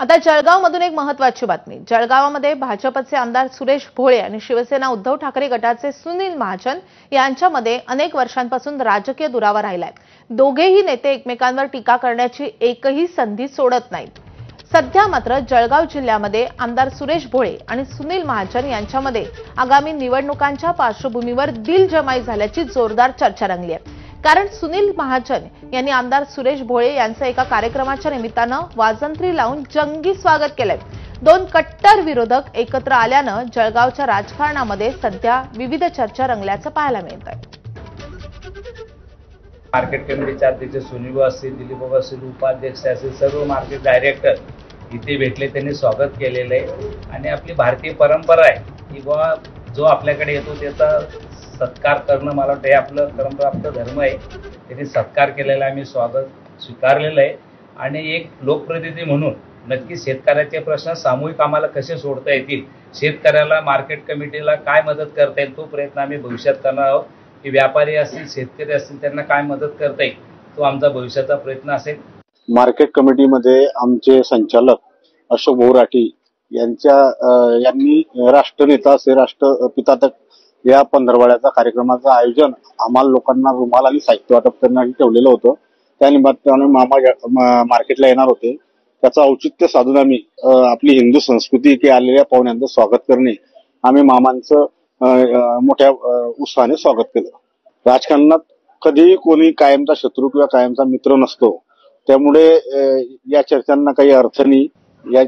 आता जळगावमधून एक महत्त्वाची बातमी। जळगावामध्ये भाजपचे आमदार सुरेश भोळे आणि शिवसेना उद्धव ठाकरे गटाचे सुनील महाजन यांच्यामध्ये अनेक वर्षांपासून राजकीय दुरावा राहिलाय। दोघेही नेते एकमेकांवर टीका करण्याची एकही संधी सोडत नाहीत। सध्या मात्र जळगाव जिल्ह्यामध्ये आमदार सुरेश भोळे आणि सुनील महाजन यांच्यामध्ये आगामी निवडणुकांच्या पार्श्वभूमीवर दिलजमाई झाल्याची जोरदार चर्चा रंगली आहे। कारण सुनील महाजन यांनी आमदार सुरेश भोळे यांचं एका कार्यक्रमाच्या निमित्तानं वाजंत्री लावून जंगी स्वागत केलंय। दोन कट्टर विरोधक एकत्र आल्यानं जळगावच्या राजकारणामध्ये सध्या विविध चर्चा रंगल्याचं पाहायला मिळतंय। मार्केट कमिटीचे अध्यक्ष सुनील असतील, दिलीप असतील, उपाध्यक्ष असतील, सर्व मार्केट डायरेक्टर इथे भेटले, त्यांनी स्वागत केलेलं आहे। आणि आपली भारतीय परंपरा आहे की बाबा जो आपल्याकडे येतो त्याचा सत्कार करणं, मला वाटतं हे आपलं परंपराप्त धर्म आहे। त्यांनी सत्कार केलेला, आम्ही स्वागत स्वीकारलेलं आहे। आणि एक लोकप्रतिनिधी म्हणून नक्की शेतकऱ्याचे प्रश्न सामूहिक आम्हाला कसे सोडता येतील, शेतकऱ्याला मार्केट कमिटीला काय मदत करता येईल, तो प्रयत्न आम्ही भविष्यात करणार आहोत। की व्यापारी असतील, शेतकरी असतील, त्यांना काय मदत करता येईल, तो आमचा भविष्याचा प्रयत्न असेल। मार्केट कमिटीमध्ये आमचे संचालक अशोक बोराटी यांनी राष्ट्रनेता से राष्ट्रपिता तक या पंधरवड्याचा कार्यक्रमाचं आयोजन आम्हाला लोकांना रुमाल आणि साहित्य वाटप करण्यासाठी ठेवलेलं होतं। त्या निमित्ताने मामा मार्केटला येणार होते। त्याचं औचित्य साधून आम्ही आपली हिंदू संस्कृती की आलेल्या पाहुण्यांचं स्वागत करणे, आम्ही मामांचं मोठ्या उत्साहाने स्वागत केलं। राजकारणात कधीही कोणी कायमचा शत्रू किंवा कायमचा मित्र नसतो, त्यामुळे या चर्चांना काही अर्थ नाही। या